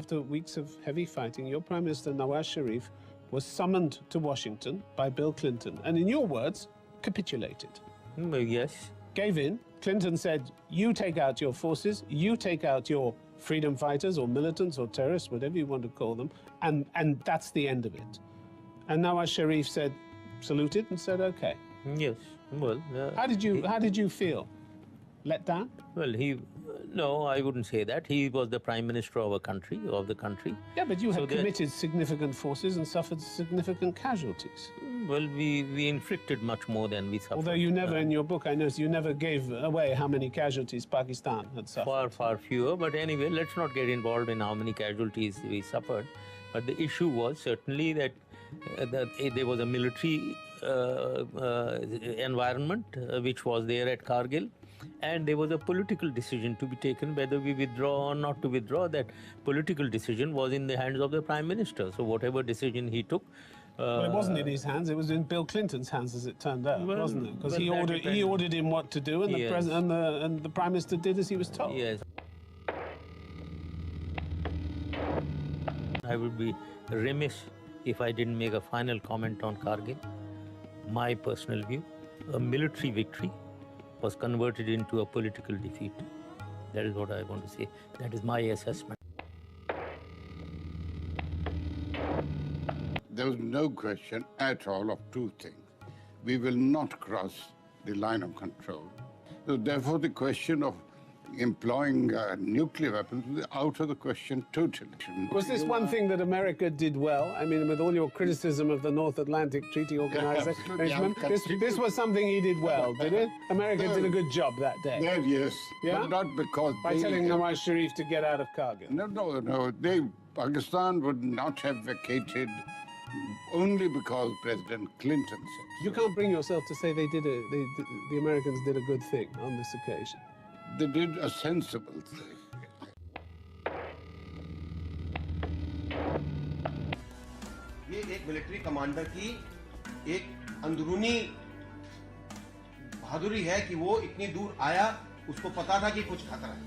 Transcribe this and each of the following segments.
after weeks of heavy fighting, your Prime Minister Nawaz Sharif was summoned to Washington by Bill Clinton and, in your words, capitulated. Yes. Gave in. Clinton said, you take out your forces, you take out your freedom fighters or militants or terrorists, whatever you want to call them, and that's the end of it. And Nawaz Sharif said, saluted and said, okay. Yes. Well, how did you feel? Let down? Well, no, I wouldn't say that. He was the Prime Minister of the country. Yeah, but you had committed significant forces and suffered significant casualties. Well, we inflicted much more than we suffered. Although you never, in your book, I noticed you never gave away how many casualties Pakistan had suffered. Far fewer. But anyway, let's not get involved in how many casualties we suffered. But the issue was certainly that there was a military environment which was there at Kargil. And there was a political decision to be taken whether we withdraw or not to withdraw. That political decision was in the hands of the Prime Minister. So whatever decision he took... well, it wasn't in his hands. It was in Bill Clinton's hands, as it turned out, wasn't it? Because he ordered him what to do, and the President and the Prime Minister did as he was told. Yes. I would be remiss if I didn't make a final comment on Kargil. My personal view, a military victory was converted into a political defeat. That is what I want to say. That is my assessment. There was no question at all of two things. We will not cross the line of control. So therefore, the question of employing nuclear weapons was out of the question totally. Was this one thing that America did well? I mean, with all your criticism of the North Atlantic Treaty Organization, this was something he did well, did it? America did a good job that day. Yes, yeah? But not because by telling Nawaz Sharif to get out of Kargil. No. Pakistan would not have vacated only because President Clinton said so. You can't bring yourself to say the Americans did a good thing on this occasion. They did a sensible thing. ये एक military commander की एक अंदरूनी बहादुरी है कि वो इतनी दूर आया, उसको पता था कि कुछ खतरा है।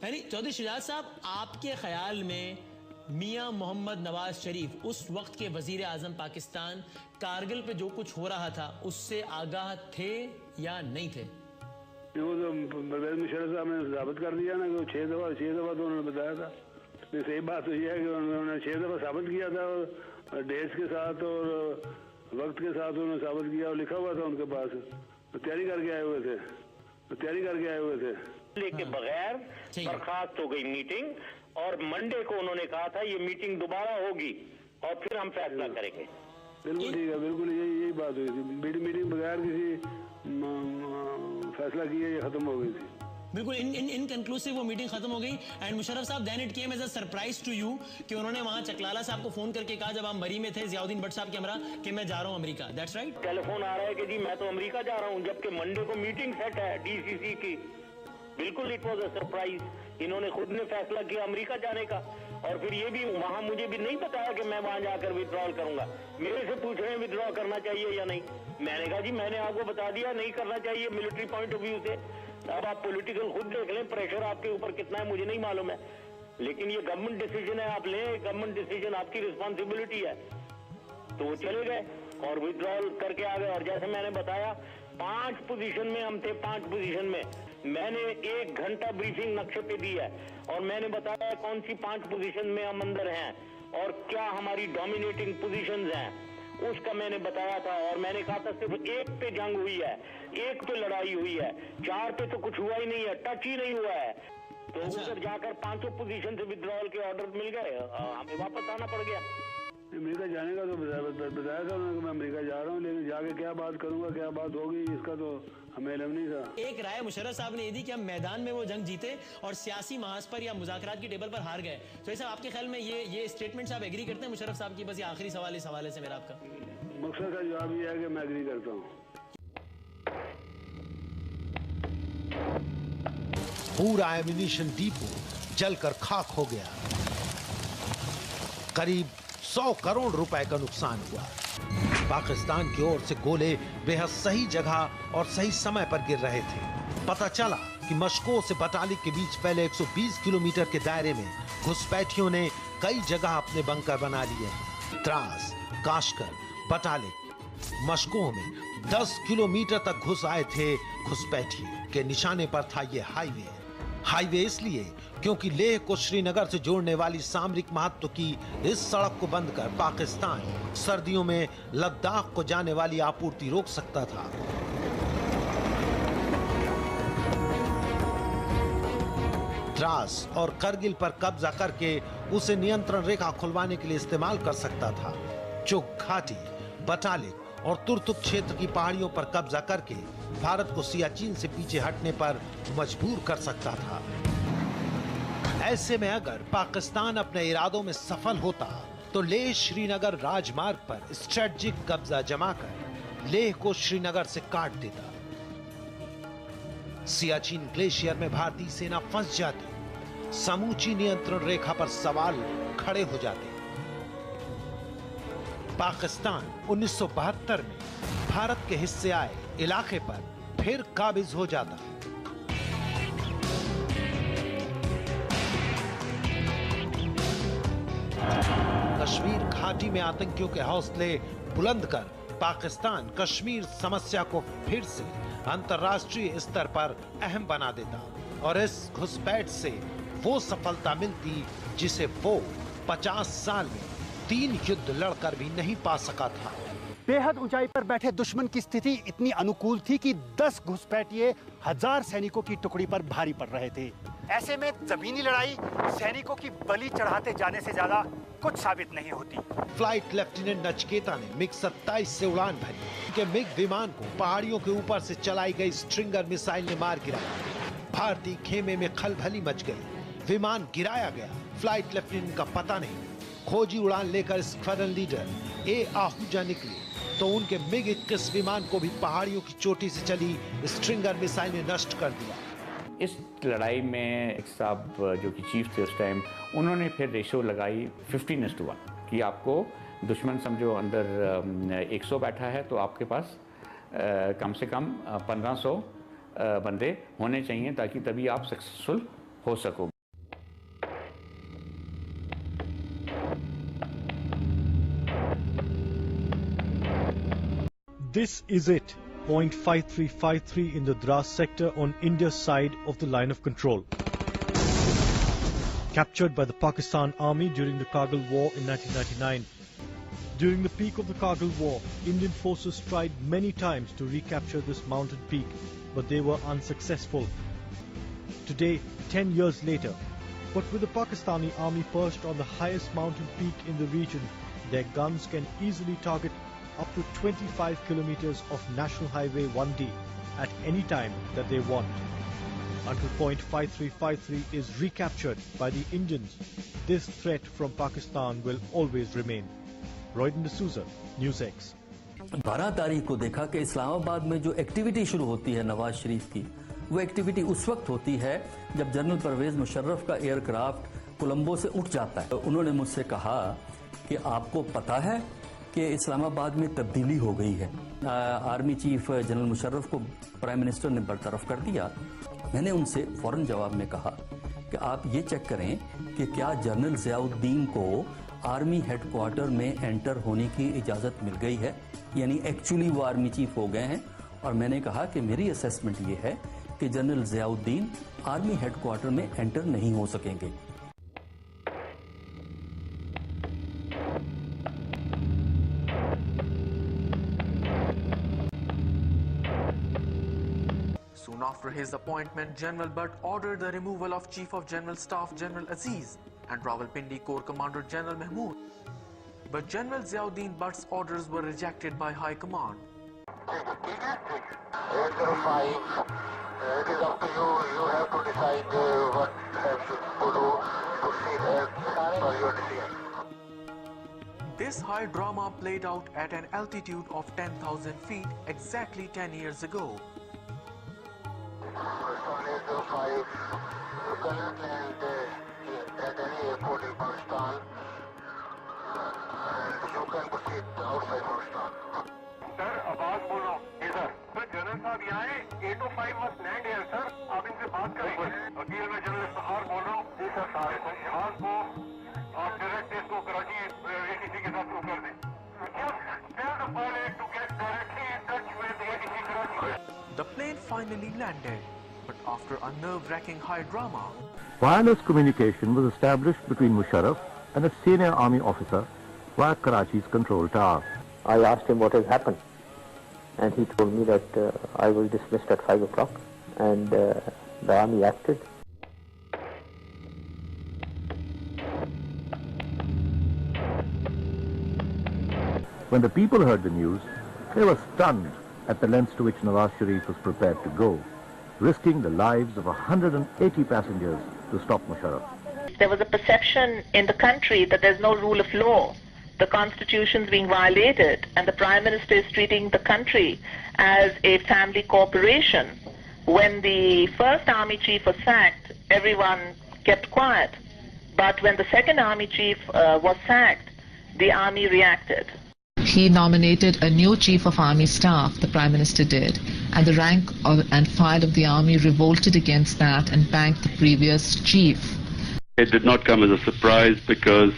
यानी चौधरी शुजात साहब, आपके ख्याल में मियां मोहम्मद नवाज शरीफ उस वक्त के वजीर आजम पाकिस्तान कारगिल पे जो कुछ हो रहा था उससे आगाह थे या नहीं थे? वो तो परवेज मुशर्रफ साहब ने साबित कर दिया ना कि 6 दफा तो उन्होंने बताया था। सही बात तो ये है कि उन्होंने 6 दफा साबित किया था, और डेट्स के साथ और वक्त के साथ उन्होंने साबित किया और लिखा हुआ था उनके पास। तो तैयारी करके आए हुए थे। लेके बगैर बर्खास्त हो गई मीटिंग, और मंडे को उन्होंने कहा था ये मीटिंग दोबारा होगी और फिर हम फैसला करेंगे। बिल्कुल ठीक है, बिल्कुल यही बात हुई थी। मीटिंग बगैर किसी फैसला किए ये खत्म हो गई थी। बिल्कुल इनकंक्लूसिव वो मीटिंग खत्म हो गई। And Musharraf sahab, then it came as a surprise to you कि उन्होंने वहां चकलाला साहब को फोन करके कहा, जब आप मरी में थे जियाउद्दीन भट्ट साहब के हमरा, कि मैं जा रहा हूं अमेरिका। That's right. टेलीफोन आ रहा है कि जी मैं तो अमेरिका जा रहा हूं, जबकि मंडे को मीटिंग सेट है डीसीसी की। बिल्कुल इट वाज अ सरप्राइज। इन्होंने खुद ने फैसला किया अमेरिका जाने का, और फिर ये भी वहां मुझे भी नहीं बताया कि मैं वहां जाकर विड्रॉल करूंगा। मेरे से पूछ रहे हैं विड्रॉ करना चाहिए या नहीं। मैंने कहा जी मैंने आपको बता दिया नहीं करना चाहिए मिलिट्री पॉइंट ऑफ व्यू से। अब आप पॉलिटिकल खुद देख लें, प्रेशर आपके ऊपर कितना है मुझे नहीं मालूम है, लेकिन ये गवर्नमेंट डिसीजन है, आप लें गवर्नमेंट डिसीजन, आपकी रिस्पॉन्सिबिलिटी है। तो वो चले गए और विड्रॉल करके आ गए। और जैसे मैंने बताया 5 पोजीशन में हम थे, 5 पोजीशन में मैंने 1 घंटा ब्रीफिंग नक्शे पे दी है, और मैंने बताया कौन सी 5 पोजीशन में हम अंदर हैं और क्या हमारी डोमिनेटिंग पोजीशंस हैं, उसका मैंने बताया था। और मैंने कहा था सिर्फ 1 पे जंग हुई है, 1 पे लड़ाई हुई है, 4 पे तो कुछ हुआ ही नहीं है, टच ही नहीं हुआ है। तो उधर जाकर 500 पोजीशन से विड्रॉल के ऑर्डर मिल गए, हमें वापस आना पड़ गया। अमेरिका जाने का तो बताया था उन्होंने कि मैं अमेरिका जा रहा हूँ, लेकिन जाके क्या बात करूंगा, क्या बात होगी, इसका तो हमें इल्म नहीं था। एक राय मुशर्रफ साहब ने ये दी कि हम मैदान में वो जंग जीते और सियासी महाज पर या मुज़ाकरात की टेबल पर हार गए। तो ऐसा आपके ख्याल में ये स्टेटमेंट आप एग्री करते हैं मुशर्रफ साहब की? बस ये आखिरी सवाल इस हवाले से मेरा आपका। मकसद का जवाब ये है कि मैं एग्री करता हूँ। पूरा एमिनिशन डिपो जलकर खाक हो गया। करीब 100 करोड़ रुपए का नुकसान हुआ। पाकिस्तान की ओर से गोले बेहद सही जगह और सही समय पर गिर रहे थे। पता चला कि मशकों से बटालिक के बीच फैले 120 किलोमीटर के दायरे में घुसपैठियों ने कई जगह अपने बंकर बना लिए हैं। द्रास, काशकर, बटालिक, मशकों में 10 किलोमीटर तक घुस आए थे घुसपैठी के निशाने पर था ये हाईवे इसलिए क्योंकि लेह को श्रीनगर से जोड़ने वाली सामरिक महत्व की इस सड़क को बंद कर पाकिस्तान सर्दियों में लद्दाख को जाने वाली आपूर्ति रोक सकता था। द्रास और करगिल पर कब्जा करके उसे नियंत्रण रेखा खुलवाने के लिए इस्तेमाल कर सकता था। चुग घाटी, बटालिक और तुर्तुक क्षेत्र की पहाड़ियों पर कब्जा करके भारत को सियाचिन से पीछे हटने पर मजबूर कर सकता था। ऐसे में अगर पाकिस्तान अपने इरादों में सफल होता तो लेह श्रीनगर राजमार्ग पर स्ट्रेटजिक कब्जा जमाकर लेह को श्रीनगर से काट देता। सियाचिन ग्लेशियर में भारतीय सेना फंस जाती, समूची नियंत्रण रेखा पर सवाल खड़े हो जाते। पाकिस्तान 1972 में भारत के हिस्से आए इलाके पर फिर काबिज हो जाता। कश्मीर घाटी में आतंकियों के हौसले बुलंद कर पाकिस्तान कश्मीर समस्या को फिर से अंतर्राष्ट्रीय स्तर पर अहम बना देता और इस घुसपैठ से वो सफलता मिलती जिसे वो 50 साल में 3 युद्ध लड़कर भी नहीं पा सका था। बेहद ऊंचाई पर बैठे दुश्मन की स्थिति इतनी अनुकूल थी कि 10 घुसपैठिए 1000 सैनिकों की टुकड़ी पर भारी पड़ रहे थे। ऐसे में जमीनी लड़ाई सैनिकों की बलि चढ़ाते जाने से ज्यादा कुछ साबित नहीं होती। फ्लाइट लेफ्टिनेंट नचिकेता ने मिग 27 से उड़ान भरी कि मिग विमान को पहाड़ियों के ऊपर से चलाई गई स्ट्रिंगर मिसाइल ने मार गिराया। भारतीय खेमे में खलबली मच गई, विमान गिराया गया। फ्लाइट लेफ्टिनेंट का पता नहीं। खोजी उड़ान लेकर स्क्वाड्रन लीडर ए आहूजा निकले तो उनके मिग 21 विमान को भी पहाड़ियों की चोटी से चली स्ट्रिंगर मिसाइल ने नष्ट कर दिया। इस लड़ाई में एक साहब जो कि चीफ थे उस टाइम, उन्होंने फिर रेशो लगाई 15:1 कि आपको दुश्मन समझो अंदर 100 बैठा है तो आपके पास कम से कम 1500 बंदे होने चाहिए ताकि तभी आप सक्सेसफुल हो सको। This is it. Point 5353 in the Dras sector on India's side of the line of control. Captured by the Pakistan Army during the Kargil War in 1999. During the peak of the Kargil War, Indian forces tried many times to recapture this mountain peak, but they were unsuccessful. Today, 10 years later, but with the Pakistani Army perched on the highest mountain peak in the region, their guns can easily target up to 25 kilometers of National Highway 1D at any time that they want. Until point 5353 is recaptured by the Indians, this threat from Pakistan will always remain. Royden D'Souza, News X. 12 तारीख को देखा कि इस्लामाबाद में जो activity शुरू होती है नवाज शरीफ की, वो एक्टिविटी उस वक्त होती है जब जनरल परवेज मुशर्रफ का एयरक्राफ्ट कोलंबो से उठ जाता है। उन्होंने मुझसे कहा कि आपको पता है कि इस्लामाबाद में तब्दीली हो गई है। आर्मी चीफ जनरल मुशर्रफ को प्राइम मिनिस्टर ने बरतरफ कर दिया। मैंने उनसे फौरन जवाब में कहा कि आप ये चेक करें कि क्या जनरल ज़ियाउद्दीन को आर्मी हेडक्वार्टर में एंटर होने की इजाज़त मिल गई है, यानी एक्चुअली वो आर्मी चीफ हो गए हैं। और मैंने कहा कि मेरी असेसमेंट ये है कि जनरल ज़ियाउद्दीन आर्मी हेडक्वार्टर में एंटर नहीं हो सकेंगे। Soon after his appointment, General Butt ordered the removal of Chief of General Staff General Aziz and Rawalpindi Corps Commander General Mahmood. But General Ziauddin Butt's orders were rejected by High Command. 805, it is up to you. You have to decide what action to do. Proceed as per your decision. This high drama played out at an altitude of 10,000 feet exactly 10 years ago. 805, you cannot land at any airport in Pakistan. And you can proceed outside Pakistan. Sir आवाज बोलो इधर। Sir general साहब यहाँ है 805 must land air sir. आप इनसे बात यहाँ को आप डायरेक्ट इसको कराची ATC के साथ कर दें. Just tell the pilot to get directly in touch with ATC Karachi. The plane finally landed, but after a nerve-wracking high drama, wireless communication was established between Musharraf and a senior army officer via Karachi's control tower. I asked him what has happened, and he told me that I was dismissed at 5 o'clock, and the army acted. When the people heard the news, they were stunned at the lengths to which Nawaz Sharif was prepared to go, risking the lives of 180 passengers to stop Musharraf. There was a perception in the country that there's no rule of law, the constitution's being violated, and the Prime Minister is treating the country as a family corporation. When the first army chief was sacked, everyone kept quiet. But when the second army chief was sacked, the army reacted. He nominated a new chief of army staff, the Prime Minister did, and the rank and file of the army revolted against that and backed the previous chief. It did not come as a surprise because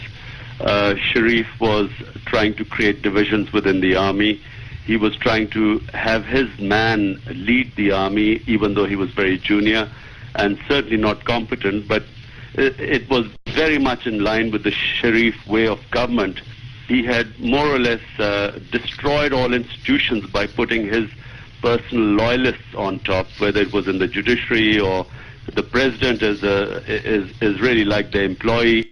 Sharif was trying to create divisions within the army. He was trying to have his man lead the army, even though he was very junior and certainly not competent, but it was very much in line with the Sharif way of government. He had more or less destroyed all institutions by putting his personal loyalists on top, whether it was in the judiciary or the president is really like the employee.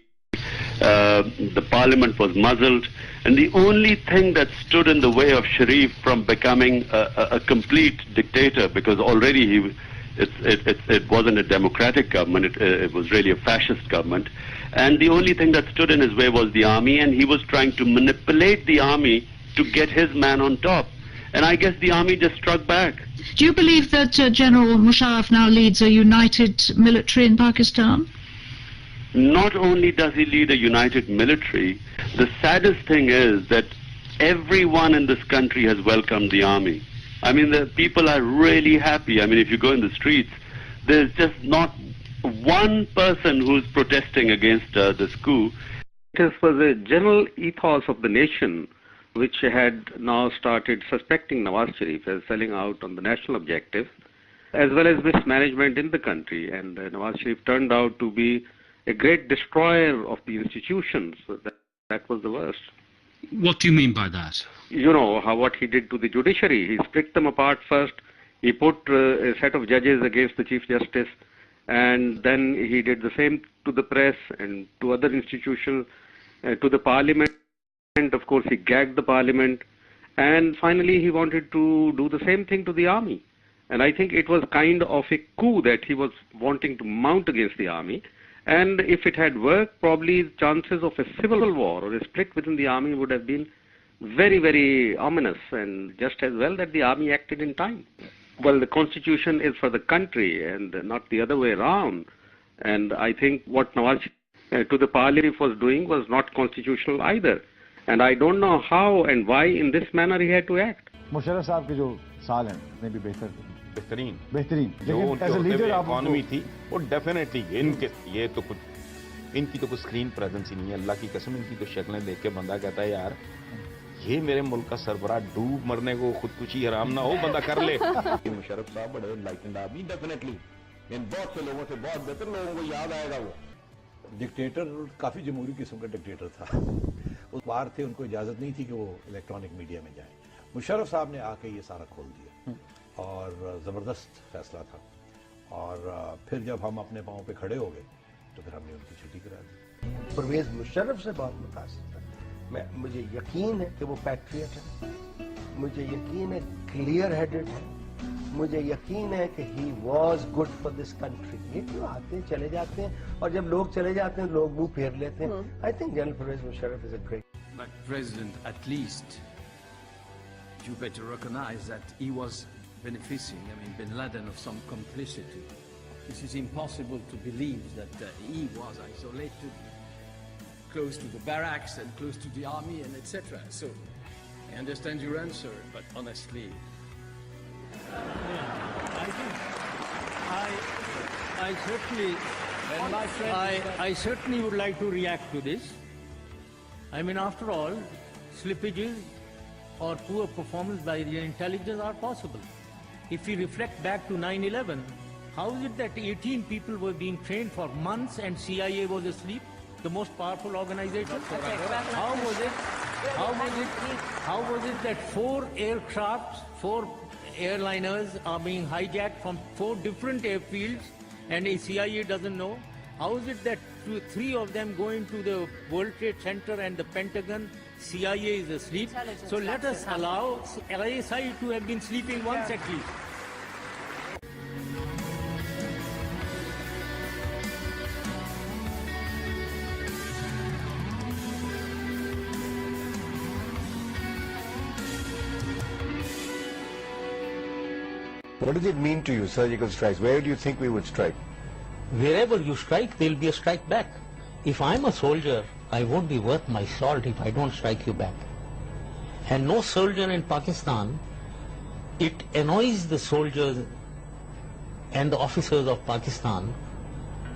The parliament was muzzled, and the only thing that stood in the way of Sharif from becoming a complete dictator, because already it wasn't a democratic government, it was really a fascist government, and the only thing that stood in his way was the army, and he was trying to manipulate the army to get his man on top. And I guess the army just struck back. Do you believe that General Musharraf now leads a united military in Pakistan? Not only does he lead a united military, the saddest thing is that everyone in this country has welcomed the army. I mean, the people are really happy. I mean, if you go in the streets, there's just not one person who's protesting against this coup. It was a general ethos of the nation which had now started suspecting Nawaz Sharif as selling out on the national objective, as well as mismanagement in the country. And Nawaz Sharif turned out to be a great destroyer of the institutions. That was the worst. What do you mean by that? You know what he did to the judiciary. He split them apart first. He put a set of judges against the Chief Justice, and then he did the same to the press and to other institutions, to the parliament. And of course, he gagged the parliament. And finally, he wanted to do the same thing to the army. And I think it was kind of a coup that he was wanting to mount against the army. And if it had worked, probably the chances of a civil war or a split within the army would have been very, very ominous, and just as well that the army acted in time. Well, the constitution is for the country and not the other way around. And I think what Nawaz to the parliament was doing was not constitutional either. And I don't know how and why in this manner he had to act. Musharraf साहब के जो साल हैं उन्हें भी बेहतरीन जो उनकी इकोनॉमी थी वो डेफिनेटली ये तो कुछ इनकी तो कुछ स्क्रीन प्रेजेंस ही नहीं है। अल्लाह की कसम, इनकी तो शक्लें देख के बंदा कहता है यार ये मेरे मुल्क का सरबराह डूब मरने को खुदकुशी हराम ना हो, बंदा कर ले। मुशर्रफ साहब बड़े लाइटेंड आदमी, डेफिनेटली इन बहुत से लोगों से बहुत बेहतर लोगों को याद आएगा। वो डिक्टेटर काफ़ी जमहूरी किस्म का डिक्टेटर था। उस बार थे, उनको इजाज़त नहीं थी कि वो इलेक्ट्रॉनिक मीडिया में जाएं। मुशर्रफ साहब ने आके ये सारा खोल दिया और ज़बरदस्त फैसला था। और फिर जब हम अपने पाँव पे खड़े हो गए तो फिर हमने उनकी छुट्टी करा दी। परवेज़ मुशर्रफ से बहुत मुतासिर था। मुझे यकीन है कि वो पैट्रियट है, मुझे यकीन है क्लियर हेडेड है, मुझे यकीन है कि he was good for this country. ये क्यों आते हैं चले जाते हैं, और जब लोग चले जाते हैं लोग मुंह फेर लेते हैं। I think general Pervez Musharraf is a great President, at least you better recognize that he was benefiting, Bin Laden, of some complicity. This is impossible to believe that he was isolated, close to the barracks and close to the army and etc. So, I understand your answer, but honestly... I certainly I certainly would like to react to this. I mean, after all, slippages or poor performance by the intelligence are possible. If we reflect back to 9/11, how is it that 18 people were being trained for months and CIA was asleep, the most powerful organization? How was it that 4 aircrafts, 4 airliners are being hijacked from 4 different airfields and a CIA doesn't know? How is it that 3 of them go into the World Trade Center and the Pentagon, CIA is asleep? So let us allow ISI to have been sleeping once at least. What does it mean to you, surgical strikes? Where do you think we would strike? Wherever you strike, there will be a strike back. If I'm a soldier, I won't be worth my salt if I don't strike you back. And no soldier in Pakistan, it annoys the soldiers and the officers of Pakistan.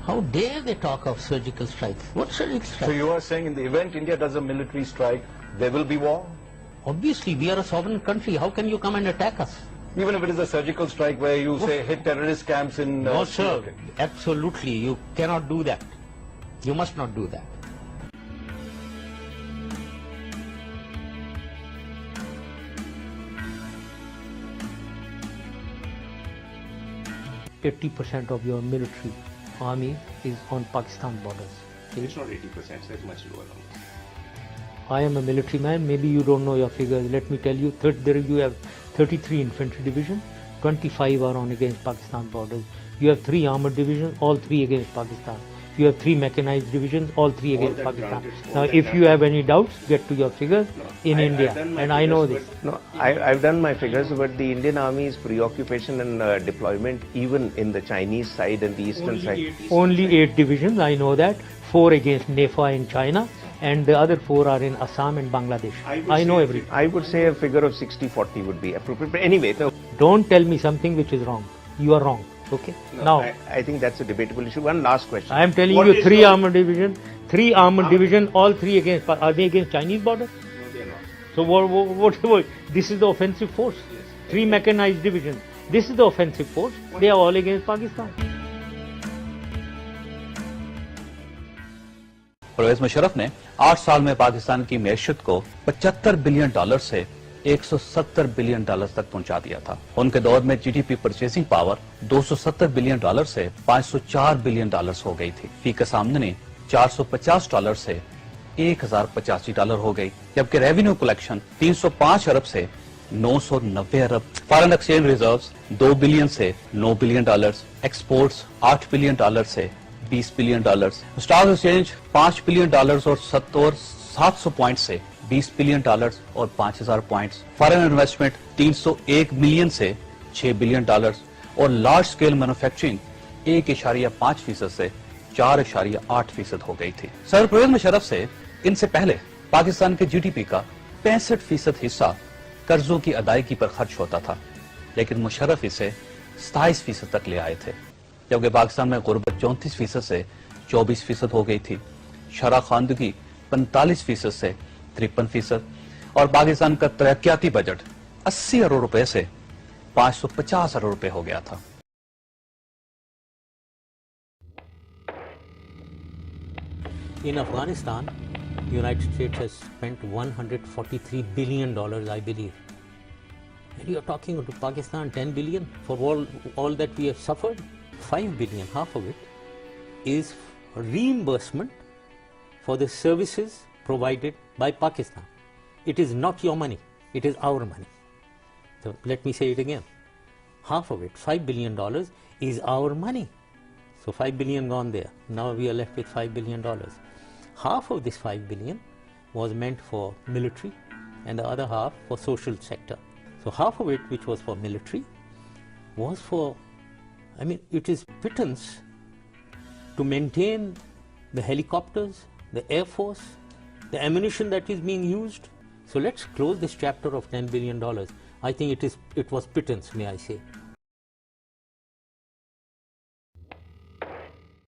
How dare they talk of surgical strikes? What surgical strike? So you are saying in the event India does a military strike, there will be war? Obviously, we are a sovereign country. How can you come and attack us? Even if it is a surgical strike where you say hit terrorist camps in... No, sir. Absolutely. You cannot do that. You must not do that. %80% of your military army is on Pakistan borders. It's not 80%, it's much lower than that. I am a military man. Maybe you don't know your figures. Let me tell you, there you have 33 infantry division, 25 are on against Pakistan borders. You have 3 armored divisions, all 3 against Pakistan. You have 3 mechanized divisions, all 3 against Pakistan. Now, if you have any doubts, get to your figures in India, and I know this. No, I've done my figures, but the Indian Army's preoccupation and deployment, even in the Chinese side and the eastern side. Only 8 divisions, I know that. 4 against NEFA in China, and the other 4 are in Assam and Bangladesh. I know everything. I would say a figure of 60-40 would be appropriate. But anyway, so don't tell me something which is wrong. You are wrong. Okay. no, now I think that's a debatable issue. One last question. I am telling you, 3 armored division, 3 armored division, all 3 against. Are they against Chinese border? No, they are not. So what? This is the offensive force. 3 mechanized divisions. This is the offensive force. They are all against Pakistan. Pervez Musharraf ने 8 साल में पाकिस्तान की मैशत को $75 billion से $170 billion तक पहुंचा दिया था। उनके दौर में जीडीपी परचेसिंग पावर $270 बिलियन से $504 बिलियन हो गई थी। फी का आमदनी $450 से $1085 हो गई, जबकि रेवेन्यू कलेक्शन 305 अरब से 990 अरब। फॉरेन एक्सचेंज रिजर्व्स 2 बिलियन से $9 बिलियन, एक्सपोर्ट्स $8 बिलियन से $20 बिलियन, स्टॉक एक्सचेंज $5 बिलियन और 700 पॉइंट से $20 बिलियन और 5000 पॉइंट्स। फॉरेन इन्वेस्टमेंट 301 मिलियन से $6 बिलियन और लार्ज स्केल मैन्युफैक्चरिंग 1.5% से 4.8% हो गई थी। सर परवेज मुशर्रफ से इनसे पहले पाकिस्तान के जीडीपी का 65% हिस्सा कर्जों की अदायगी पर खर्च होता था, लेकिन मुशर्रफ इसे 27% तक ले आए थे, जबकि पाकिस्तान में गुर्बत 34% से 24% हो गई थी, शरह खानदगी 45% से 53% और पाकिस्तान का तरक्याती बजट 80 अरब रुपए से 550 अरब रुपए हो गया था। In Afghanistan, the United States has spent $143 billion, I believe. And you are talking to Pakistan 10 billion for all that we have suffered. 5 billion, half of it, is reimbursement for the services provided by Pakistan. It is not your money, it is our money. So let me say it again. Half of it, $5 billion, is our money. So 5 billion gone there. Now we are left with $5 billion. Half of this 5 billion was meant for military and the other half for social sector. So half of it, which was for military, was for, I mean, it is pittance to maintain the helicopters, the air force, the ammunition that is being used. So let's close this chapter of $10 billion. I think it was pittance, may I say.